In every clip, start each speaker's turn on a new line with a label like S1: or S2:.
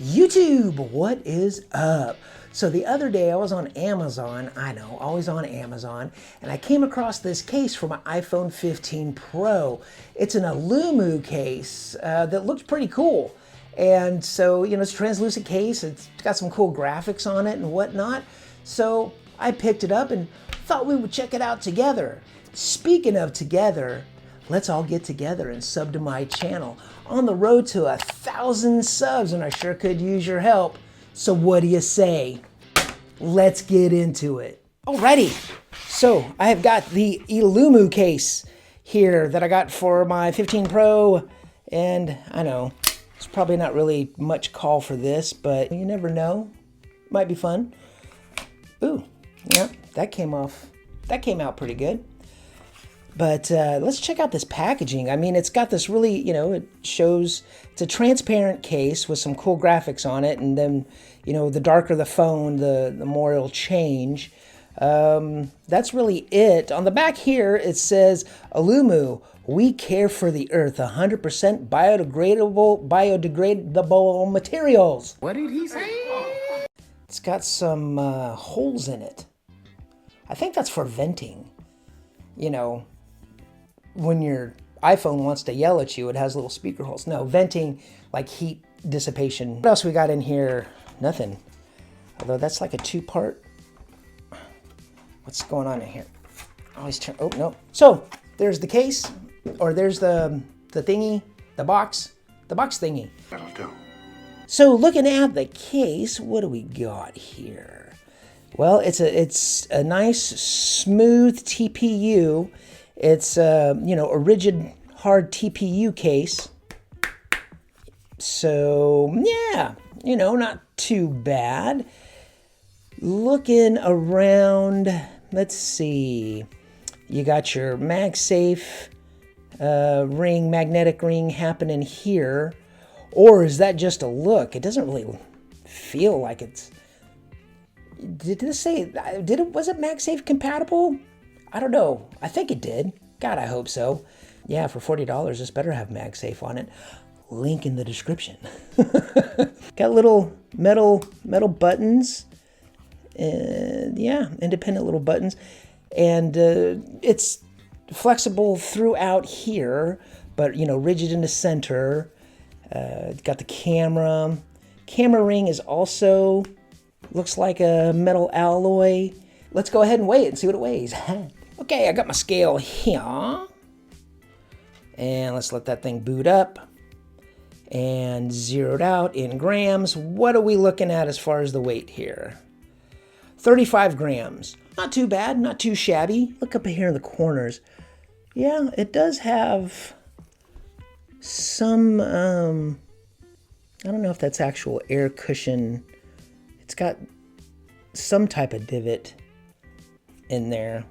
S1: YouTube, what is up? So the other day I was on Amazon, I know, always on Amazon, and I came across this case for my iPhone 15 Pro. It's an Aulumu case that looks pretty cool. And so, you know, it's a translucent case, it's got some cool graphics on it and whatnot. So I picked it up and thought we would check it out together. Speaking of together, let's all get together and sub to my channel. On the road to 1,000 subs, and I sure could use your help. So what do you say? Let's get into it. Alrighty, so I have got the Aulumu case here that I got for my 15 Pro, and I know it's probably not really much call for this, but you never know. Might be fun. Ooh, yeah, that came out pretty good. But let's check out this packaging. I mean, it's got this really, you know, it shows, it's a transparent case with some cool graphics on it. And then, you know, the darker the phone, the more it'll change. That's really it. On the back here, it says, Aulumu, we care for the earth, 100% biodegradable materials.
S2: What did he say?
S1: It's got some holes in it. I think that's for venting. You know, when your iPhone wants to yell at you, it has little speaker holes. No, venting, like heat dissipation. What else we got in here? Nothing. Although that's like a two-part. What's going on in here? Always turn, oh, no. So, there's the case, or there's the thingy, the box thingy.
S2: That'll do.
S1: So, looking at the case, what do we got here? Well, it's a nice, smooth TPU. It's, you know, a rigid, hard TPU case. So, yeah, you know, not too bad. Looking around, let's see. You got your Magsafe ring, magnetic ring happening here. Or is that just a look? It doesn't really feel like it's... Did this say, was it Magsafe compatible? I don't know. I think it did. God, I hope so. Yeah, for $40, this better have Magsafe on it. Link in the description. Got little metal buttons. Yeah, independent little buttons. And it's flexible throughout here, but, you know, rigid in the center. Got the camera. Camera ring is also... looks like a metal alloy. Let's go ahead and weigh it and see what it weighs. Okay, I got my scale here. And let's let that thing boot up. And zeroed out in grams. What are we looking at as far as the weight here? 35 grams. Not too bad, not too shabby. Look up here in the corners. Yeah, it does have some, I don't know if that's actual air cushion. It's got some type of divot in there.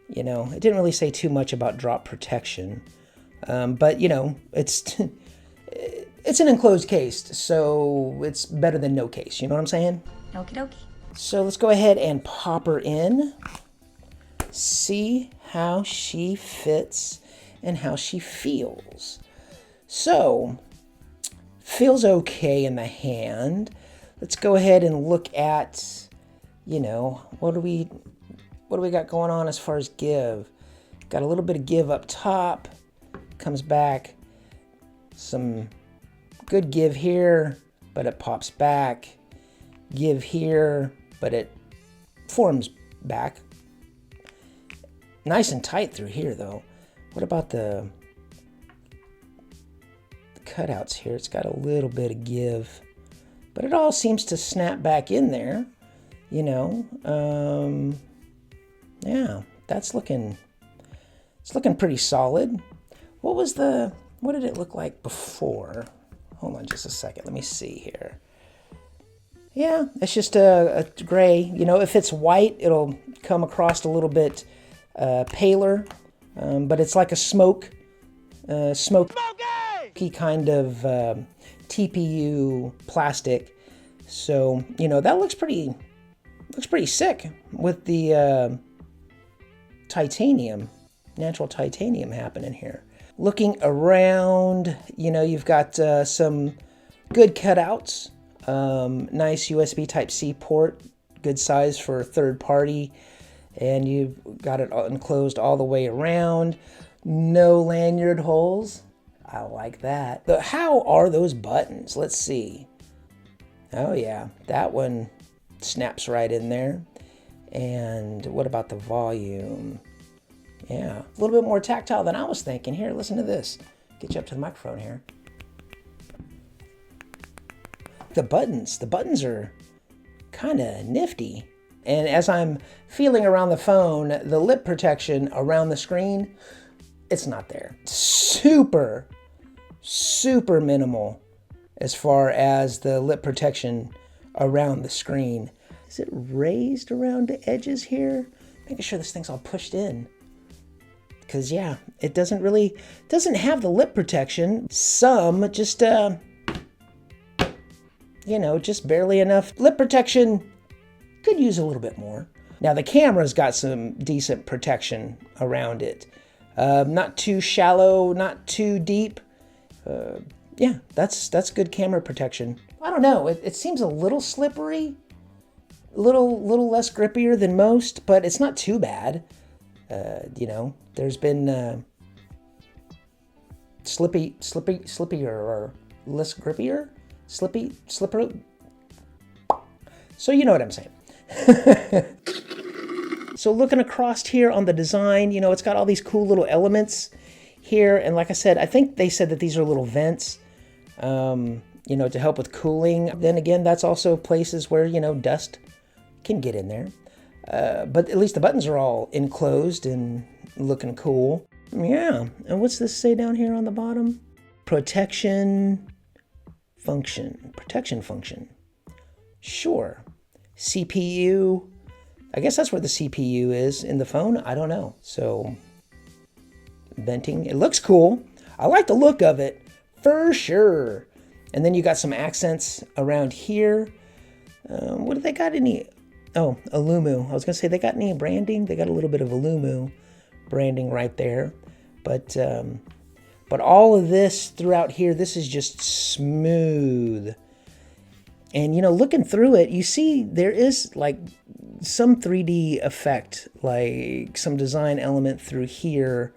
S1: You know, it didn't really say too much about drop protection. But, you know, it's an enclosed case, so it's better than no case. You know what I'm saying?
S3: Okie dokie.
S1: So let's go ahead and pop her in. See how she fits and how she feels. So, feels okay in the hand. Let's go ahead and look at, you know, what do we got going on as far as give? Got a little bit of give up top, comes back, some good give here, but it pops back. Give here, but it forms back. Nice and tight through here though. What about the cutouts here? It's got a little bit of give. But it all seems to snap back in there, you know. Yeah, it's looking pretty solid. What did it look like before? Hold on just a second, let me see here. Yeah, it's just a gray. You know, if it's white, it'll come across a little bit paler, but it's like a smoky kind of TPU plastic. So, you know, that looks pretty sick with the titanium, natural titanium happening here. Looking around, you know, you've got some Good cutouts. Nice USB Type-C port. Good size for third party. And you've got it enclosed all the way around. No lanyard holes. I like that. But how are those buttons? Let's see. Oh yeah, that one snaps right in there. And what about the volume? Yeah, a little bit more tactile than I was thinking. Here, listen to this. Get you up to the microphone here. The buttons are kind of nifty. And as I'm feeling around the phone, the lip protection around the screen, it's not there. Super minimal as far as the lip protection around the screen. Is it raised around the edges here? Making sure this thing's all pushed in. Because yeah, it doesn't have the lip protection. Some just, you know, just barely enough. Lip protection could use a little bit more. Now the camera's got some decent protection around it. Not too shallow, not too deep. Yeah, that's good camera protection. I don't know, it seems a little slippery, a little less grippier than most, but it's not too bad. You know, there's been slippier or less grippier, slipper. So you know what I'm saying. So looking across here on the design, you know, it's got all these cool little elements here. And like I said, I think they said that these are little vents, you know, to help with cooling. Then again, that's also places where, you know, dust can get in there. But at least the buttons are all enclosed and looking cool. Yeah. And what's this say down here on the bottom? Protection function. Sure. CPU. I guess that's where the CPU is in the phone. I don't know. So venting. It looks cool. I like the look of it for sure. And then you got some accents around here. What do they got? Oh, Aulumu. I was going to say, they got any branding? They got a little bit of Aulumu branding right there. But all of this throughout here, this is just smooth. And, you know, looking through it, you see there is like some 3D effect, like some design element through here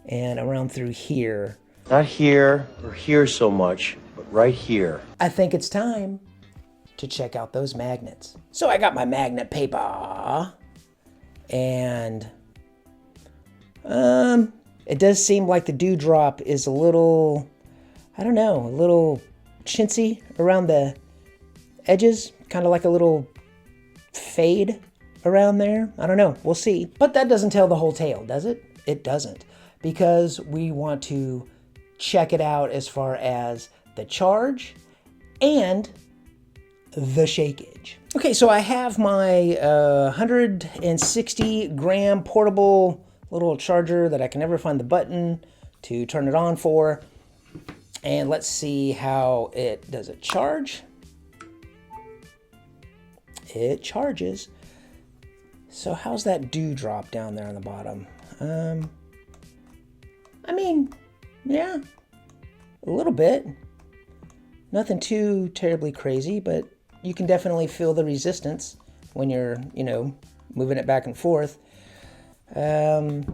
S1: and around through here.
S2: Not here or here so much, but right here.
S1: I think it's time to check out those magnets. So I got my magnet paper, and it does seem like the dewdrop is a little, I don't know, a little chintzy around the edges, kind of like a little fade around there. I don't know, we'll see. But that doesn't tell the whole tale, does it? It doesn't, because we want to check it out as far as the charge and the shakage. Okay, so I have my 160 gram portable little charger that I can never find the button to turn it on for. And let's see how it does. It charge. It charges. So how's that dewdrop down there on the bottom? I mean, yeah, a little bit. Nothing too terribly crazy, but you can definitely feel the resistance when you're, you know, moving it back and forth. That's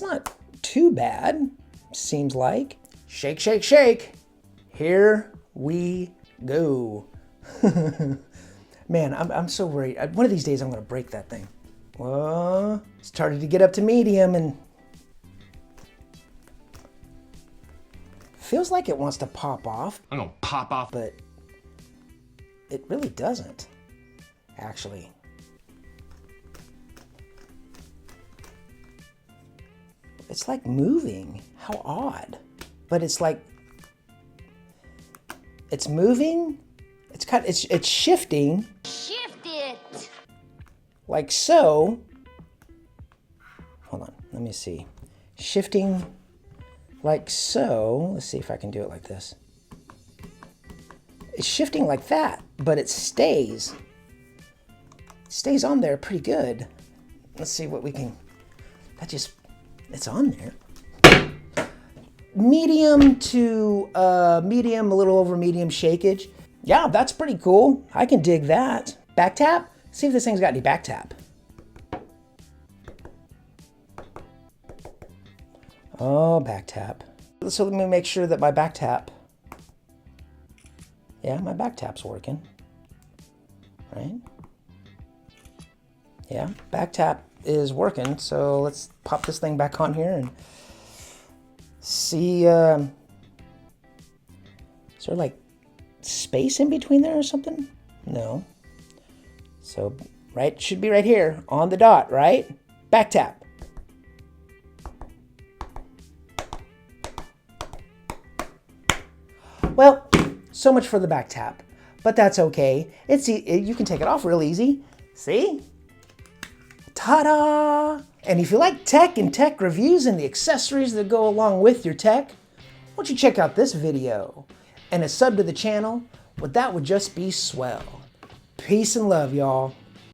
S1: not too bad, seems like. Shake, shake, shake. Here we go. Man, I'm so worried. One of these days I'm going to break that thing. Well, started to get up to medium and feels like it wants to pop off.
S3: I'm gonna pop off.
S1: But it really doesn't, actually. It's like moving. How odd. But it's like, it's moving. It's shifting.
S4: Shift it.
S1: Like so. Hold on, let me see. Shifting like so. Let's see if I can do it like this. It's shifting like that, but it stays. It stays on there pretty good. Let's see what we can, it's on there. medium to medium, a little over medium shakage. Yeah, that's pretty cool. I can dig that. Back tap? See if this thing's got any back tap. Oh, back tap. So let me make sure that my back tap, yeah, my back tap's working, right? Yeah, back tap is working. So let's pop this thing back on here and see, is there like space in between there or something? No. So, right, should be right here on the dot, right? Back tap. Well, so much for the back tap, but that's okay. You can take it off real easy. See? Ta-da! And if you like tech and tech reviews and the accessories that go along with your tech, why don't you check out this video? And a sub to the channel, well, that would just be swell. Peace and love, y'all.